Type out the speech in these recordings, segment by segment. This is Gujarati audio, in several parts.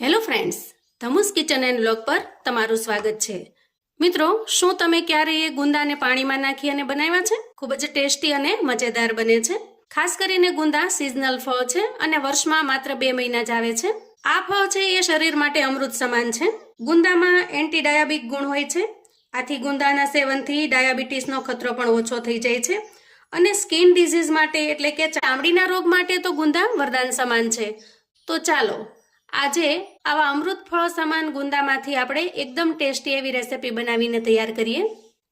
હેલો ફ્રેન્ડ્સ, ધમુસ કિચન એન્ડ વ્લોગ પર તમારું સ્વાગત છે। મિત્રો, શું તમે ક્યારેય ગુંદાને પાણીમાં નાખી અને બનાવ્યા છે? ખૂબ જ ટેસ્ટી અને મજેદાર બને છે। ખાસ કરીને ગુંદા સિઝનલ ફળ છે અને વર્ષમાં માત્ર 2 મહિના જ આવે છે। આ ફળ છે એ શરીર માટે અમૃત સમાન છે। ગુંદામાં એન્ટી ડાયાબિક ગુણ હોય છે, આથી ગુંદાના સેવનથી ડાયાબિટીસનો ખતરો પણ ઓછો થઈ જાય છે અને સ્કિન ડિઝીઝ માટે એટલે કે ચામડીના રોગ માટે તો ગુંદા વરદાન સમાન છે। તો ચાલો આજે આવા અમૃત ફળ સમાન ગુંદામાંથી આપણે એકદમ ટેસ્ટી એવી રેસીપી બનાવીને તૈયાર કરીએ।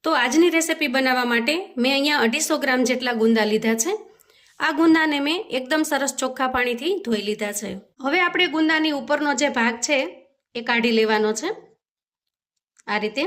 તો આજની રેસીપી બનાવવા માટે મેં અહીંયા 250 ગ્રામ જેટલા ગુંદા લીધા છે। આ ગુંદાને મેં એકદમ સરસ ચોખ્ખા પાણીથી ધોઈ લીધા છે। હવે આપણે ગુંદાની ઉપરનો જે ભાગ છે એ કાઢી લેવાનો છે। આ રીતે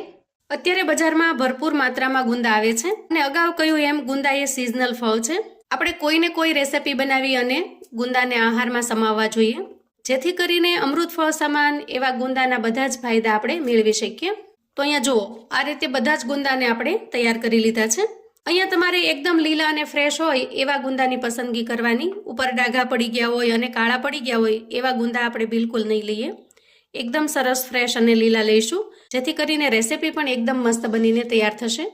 અત્યારે બજારમાં ભરપૂર માત્રામાં ગુંદા આવે છે અને અગાઉ કહ્યું એમ ગુંદા એ સિઝનલ ફળ છે। આપણે કોઈને કોઈ રેસીપી બનાવી અને ગુંદાને આહારમાં સમાવવા જોઈએ, જેથી કરીને અમૃત ફળ સમાન એવા ગુંદાના બધા જ ફાયદા આપણે મેળવી શકીએ। તો અહીંયા જુઓ, આ રીતે બધા જ ગુંદાને આપણે તૈયાર કરી લીધા છે। અહીંયા તમારે એકદમ લીલા અને ફ્રેશ હોય એવા ગુંદાની પસંદગી કરવાની। ઉપર ડાઘા પડી ગયા હોય અને કાળા પડી ગયા હોય એવા ગુંદા આપણે બિલકુલ નહીં લઈએ। એકદમ સરસ ફ્રેશ અને લીલા લઈશું, જેથી કરીને રેસીપી પણ એકદમ મસ્ત બનીને તૈયાર થશે।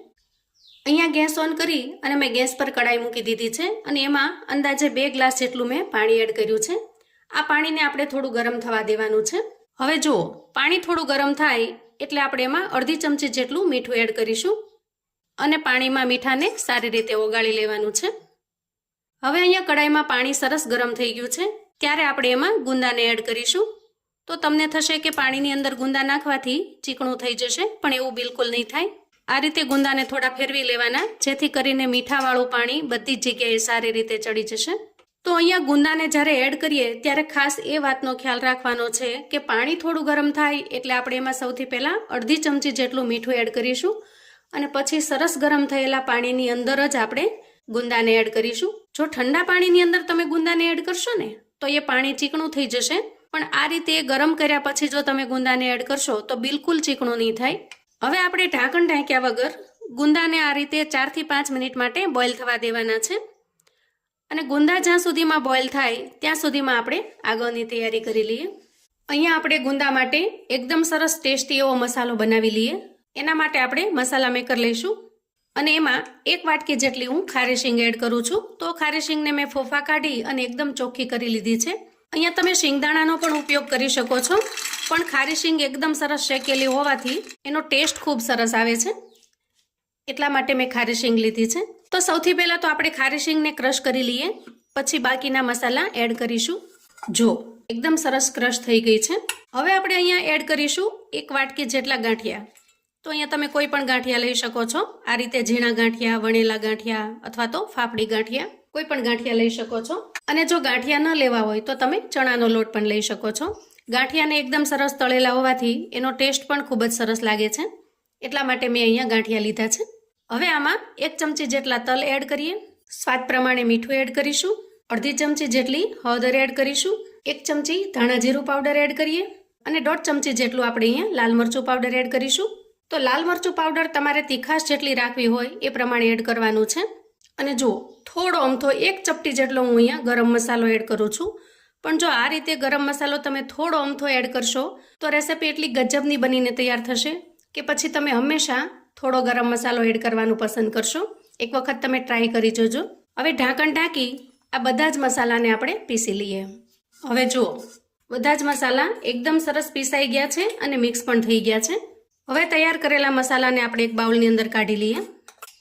અહીંયા ગેસ ઓન કરી અને મેં ગેસ પર કડાઈ મૂકી દીધી છે અને એમાં અંદાજે 2 ગ્લાસ જેટલું મેં પાણી એડ કર્યું છે। આ પાણીને આપણે થોડું ગરમ થવા દેવાનું છે। હવે જુઓ, પાણી થોડું ગરમ થાય એટલે આપણે એમાં અડધી ચમચી જેટલું મીઠું એડ કરીશું અને પાણીમાં મીઠાને સારી રીતે ઓગાળી લેવાનું છે। હવે અહીંયા કડાઈમાં પાણી સરસ ગરમ થઈ ગયું છે, ત્યારે આપણે એમાં ગુંદાને એડ કરીશું। તો તમને થશે કે પાણીની અંદર ગુંદા નાખવાથી ચીકણું થઈ જશે, પણ એવું બિલકુલ નહીં થાય। આ રીતે ગુંદાને થોડા ફેરવી લેવાના, જેથી કરીને મીઠાવાળું પાણી બધી જ જગ્યાએ સારી રીતે ચડી જશે। તો અહીંયા ગુંદાને જ્યારે એડ કરીએ ત્યારે ખાસ એ વાતનો ખ્યાલ રાખવાનો છે કે પાણી થોડું ગરમ થાય એટલે આપણે એમાં સૌથી પહેલાં અડધી ચમચી જેટલું મીઠું એડ કરીશું અને પછી સરસ ગરમ થયેલા પાણીની અંદર જ આપણે ગુંદાને એડ કરીશું। જો ઠંડા પાણીની અંદર તમે ગુંદાને એડ કરશો ને તો એ પાણી ચીકણું થઈ જશે, પણ આ રીતે ગરમ કર્યા પછી જો તમે ગુંદાને એડ કરશો તો બિલકુલ ચીકણું નહીં થાય। હવે આપણે ઢાંકણ ઢાંક્યા વગર ગુંદાને આ રીતે 4 થી 5 મિનિટ માટે બોઇલ થવા દેવાના છે અને ગુંદા જ્યાં સુધીમાં બોઇલ થાય ત્યાં સુધીમાં આપણે આગળની તૈયારી કરી લઈએ। અહીંયા આપણે ગુંદા માટે એકદમ સરસ ટેસ્ટી એવો મસાલો બનાવી લઈએ। એના માટે આપણે મસાલા મેકર લઈશું અને એમાં 1 વાટકી જેટલી હું ખારી શીંગ એડ કરું છું। તો ખારી શીંગને મેં ફોફા કાઢી અને એકદમ ચોખ્ખી કરી લીધી છે। અહીંયા તમે શિંગદાણાનો પણ ઉપયોગ કરી શકો છો, પણ ખારી શીંગ એકદમ સરસ શેકેલી હોવાથી એનો ટેસ્ટ ખૂબ સરસ આવે છે, એટલા માટે મેં ખારી શીંગ લીધી છે। તો સૌથી પહેલાં તો આપણે ખારી શીંગને ક્રશ કરી લઈએ, પછી બાકીના મસાલા એડ કરીશું। જો એકદમ સરસ ક્રશ થઈ ગઈ છે। હવે આપણે અહીંયા એડ કરીશું 1 વાટકી જેટલા ગાંઠિયા। તો અહીંયા તમે કોઈ પણ ગાંઠિયા લઈ શકો છો। આ રીતે ઝીણા ગાંઠિયા, વણેલા ગાંઠિયા અથવા તો ફાફડી ગાંઠિયા, કોઈ પણ ગાંઠિયા લઈ શકો છો। અને જો ગાંઠિયા ન લેવા હોય તો તમે ચણાનો લોટ પણ લઈ શકો છો। ગાંઠિયાને એકદમ સરસ તળેલા હોવાથી એનો ટેસ્ટ પણ ખૂબ જ સરસ લાગે છે, એટલા માટે મેં અહીંયા ગાંઠિયા લીધા છે। હવે આમાં 1 ચમચી જેટલા તલ એડ કરીએ, સ્વાદ પ્રમાણે મીઠું એડ કરીશું, અડધી ચમચી જેટલી હળદર એડ કરીશું, 1 ચમચી ધાણા જીરું પાવડર એડ કરીએ અને 1.5 ચમચી જેટલું આપણે અહીંયા લાલ મરચું પાવડર એડ કરીશું। તો લાલ મરચું પાવડર તમારે તીખાશ જેટલી રાખવી હોય એ પ્રમાણે એડ કરવાનું છે। અને જુઓ, થોડો અમથો 1 ચપટી જેટલો હું અહીંયા ગરમ મસાલો એડ કરું છું, પણ જો આ રીતે ગરમ મસાલો તમે થોડો અમથો એડ કરશો તો રેસીપી એટલી ગજબની બનીને તૈયાર થશે કે પછી તમે હંમેશા થોડો ગરમ મસાલો એડ કરવાનું પસંદ કરશો। એક વખત તમે ટ્રાય કરી જોજો। હવે ઢાંકણ ઢાંકી આ બધા જ મસાલાને આપણે પીસી લઈએ। હવે જુઓ, બધા જ મસાલા એકદમ સરસ પીસાઈ ગયા છે અને મિક્સ પણ થઈ ગયા છે। હવે તૈયાર કરેલા મસાલાને આપણે એક બાઉલની અંદર કાઢી લઈએ।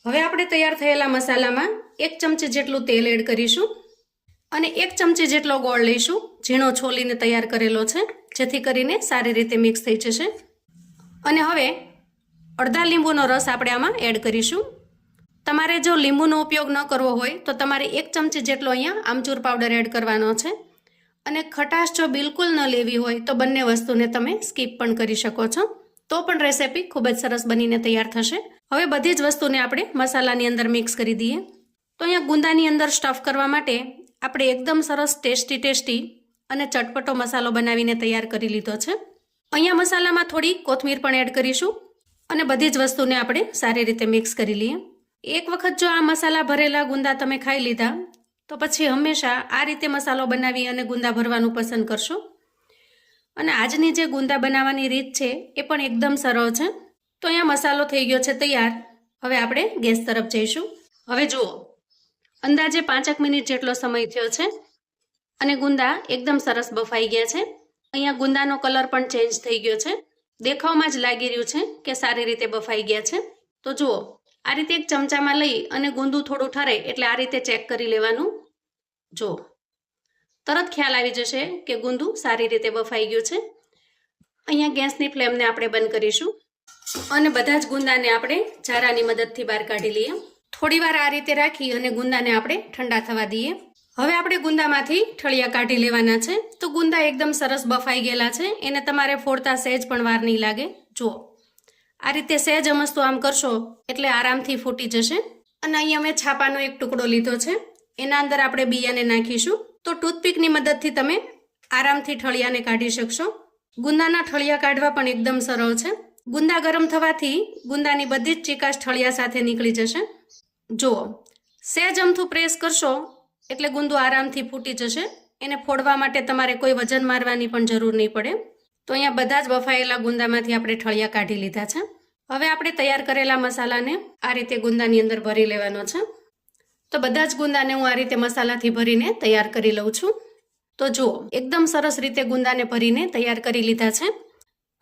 હવે આપણે તૈયાર થયેલા મસાલામાં 1 ચમચી જેટલું તેલ એડ કરીશું અને 1 ચમચી જેટલો ગોળ લઈશું, ઝીણો છોલીને તૈયાર કરેલો છે, જેથી કરીને સારી રીતે મિક્સ થઈ જશે। અને હવે અડધા લીંબુનો રસ આપણે આમાં એડ કરીશું। તમારે જો લીંબુનો ઉપયોગ ન કરવો હોય તો તમારે 1 ચમચી જેટલો અહીંયા આમચૂર પાવડર એડ કરવાનો છે અને ખટાશ જો બિલકુલ ન લેવી હોય તો બંને વસ્તુને તમે સ્કીપ પણ કરી શકો છો, તો પણ રેસીપી ખૂબ જ સરસ બનીને તૈયાર થશે। હવે બધી જ વસ્તુને આપણે મસાલાની અંદર મિક્સ કરી દઈએ। તો અહીંયા ગુંદાની અંદર સ્ટફ કરવા માટે આપણે એકદમ સરસ ટેસ્ટી અને ચટપટો મસાલો બનાવીને તૈયાર કરી લીધો છે। અહીંયા મસાલામાં થોડી કોથમીર પણ એડ કરીશું અને બધી જ વસ્તુને આપણે સારી રીતે મિક્સ કરી લઈએ। એક વખત જો આ મસાલા ભરેલા ગુંદા તમે ખાઈ લીધા તો પછી હંમેશા આ રીતે મસાલો બનાવી અને ગુંદા ભરવાનું પસંદ કરશો। અને આજની જે ગુંદા બનાવવાની રીત છે એ પણ એકદમ સરળ છે. તો અહીંયા મસાલો થઈ ગયો છે તૈયાર. હવે આપણે ગેસ તરફ જઈશું. હવે જુઓ, અંદાજે 5 મિનિટ જેટલો સમય થયો છે અને ગુંદા એકદમ સરસ બફાઈ ગયા છે. અહીંયા ગુંદાનો કલર પણ ચેન્જ થઈ ગયો છે. દેખાવમાં જ લાગી રહ્યું છે કે સારી રીતે બફાઈ ગયા છે. તો જુઓ, આ રીતે એક ચમચામાં લઈ અને ગુંદું થોડું ઠરે એટલે આ રીતે ચેક કરી લેવાનું. જુઓ, તરત ખ્યાલ આવી જશે કે ગુંદું સારી રીતે બફાઈ ગયું છે. અહીંયા ગેસની ફ્લેમને આપણે બંધ કરીશું અને બધા જ ગુંદાને આપણે ઝારાની મદદથી બહાર કાઢી લઈએ. થોડીવાર આ રીતે રાખી અને ગુંદાને આપણે ઠંડા થવા દઈએ. હવે આપણે ગુંદામાંથી ઠળિયા કાઢી લેવાના છે. તો ગુંદા એકદમ સરસ બફાઈ ગયેલા છે, એને તમારે ફોડતા સહેજ પણ વાર નહીં લાગે. જુઓ, આ રીતે સહેજ અમસ્તું આમ કરશો એટલે આરામથી ફૂટી જશે. અને અહીંયા મેં છાપાનો એક ટુકડો લીધો છે, એના અંદર આપણે બિયાને નાખીશું. તો ટૂથપીકની મદદથી તમે આરામથી ઠળિયાને કાઢી શકશો. ગુંદાના ઠળિયા કાઢવા પણ એકદમ સરળ છે. ગુંદા ગરમ થવાથી ગુંદાની બધી જ ચીકાશ ઠળિયા સાથે નીકળી જશે. જુઓ, સહેજ અમથું પ્રેસ કરશો એટલે ગુંદું આરામથી ફૂટી જશે. એને ફોડવા માટે તમારે કોઈ વજન મારવાની પણ જરૂર નહીં પડે. તો અહીંયા બધા જ બફાયેલા ગુંદામાંથી આપણે ઠળિયા કાઢી લીધા છે. હવે આપણે તૈયાર કરેલા મસાલાને આ રીતે ગુંદાની અંદર ભરી લેવાનો છે. તો બધા જ ગુંદાને હું આ રીતે મસાલાથી ભરીને તૈયાર કરી લઉં છું. તો જુઓ, એકદમ સરસ રીતે ગુંદાને ભરીને તૈયાર કરી લીધા છે.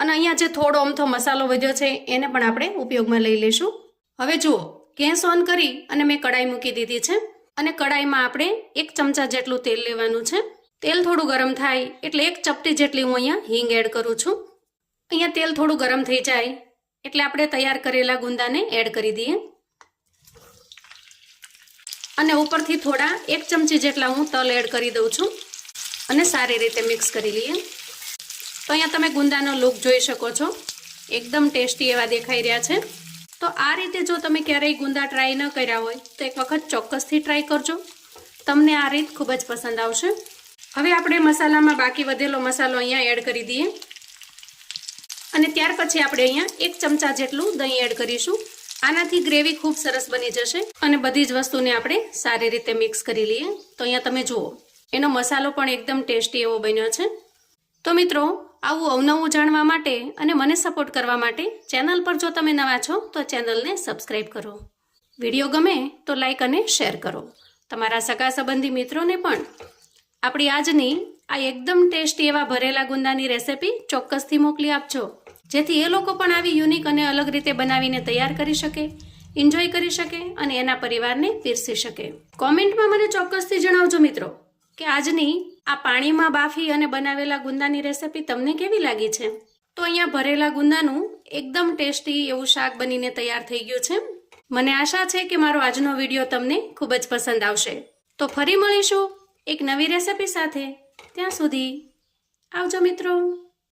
અને અહીંયા જે થોડો અમથો મસાલો વધ્યો છે એને પણ આપણે ઉપયોગમાં લઈ લઈશું. હવે જુઓ, ગેસ ઓન કરી અને મેં કડાઈ મૂકી દીધી છે અને કડાઈમાં આપણે 1 ચમચા જેટલું તેલ લેવાનું છે. તેલ થોડું ગરમ થાય એટલે 1 ચપટી જેટલી હું અહીંયા હિંગ એડ કરું છું. અહીંયા તેલ થોડું ગરમ થઈ જાય એટલે આપણે તૈયાર કરેલા ગુંદાને એડ કરી દઈએ અને ઉપરથી થોડા 1 ચમચી જેટલા હું તલ એડ કરી દઉં છું અને સારી રીતે મિક્સ કરી લઈએ. તો અહીંયા તમે ગુંદાનો લુક જોઈ શકો છો, એકદમ ટેસ્ટી એવા દેખાઈ રહ્યા છે. તો આ રીતે જો તમે ક્યારેય ગુંદા ટ્રાય ન કર્યા હોય તો એક વખત ચોક્કસથી ટ્રાય કરજો. તમને આ રીત ખૂબ જ પસંદ આવશે. હવે આપણે મસાલામાં બાકી વધેલો મસાલો અહીંયા એડ કરી દઈએ અને ત્યાર પછી આપણે અહીંયા 1 ચમચા જેટલું દહીં એડ કરીશું. આનાથી ગ્રેવી ખૂબ સરસ બની જશે અને બધી જ વસ્તુને આપણે સારી રીતે મિક્સ કરી લઈએ. તો અહીંયા તમે જુઓ, એનો મસાલો પણ એકદમ ટેસ્ટી એવો બન્યો છે. તો મિત્રો, આવું અવનવું જાણવા માટે અને મને સપોર્ટ કરવા માટે ચેનલ પર જો તમે નવા છો તો ચેનલને સબસ્ક્રાઈબ કરો. વિડીયો ગમે તો લાઈક અને શેર કરો. તમારા સગા સંબંધી મિત્રોને પણ આપણી આજની આ એકદમ ટેસ્ટી એવા ભરેલા ગુંદાની રેસિપી ચોક્કસથી મોકલી આપજો, જેથી એ લોકો પણ આવી યુનિક અને અલગ રીતે બનાવીને તૈયાર કરી શકે, એન્જોય કરી શકે અને એના પરિવારને પીરસી શકે. કોમેન્ટમાં મને ચોક્કસથી જણાવજો મિત્રો કે આજની આ પાણીમાં બાફી અને બનાવેલા ગુંદાની રેસિપી તમને કેવી લાગી છે. તો અહીંયા ભરેલા ગુંદાનું એકદમ ટેસ્ટી એવું શાક બનીને તૈયાર થઈ ગયું છે. મને આશા છે કે મારો આજનો વિડીયો તમને ખૂબ જ પસંદ આવશે. તો ફરી મળીશું એક નવી રેસિપી સાથે. ત્યાં સુધી આવજો મિત્રો.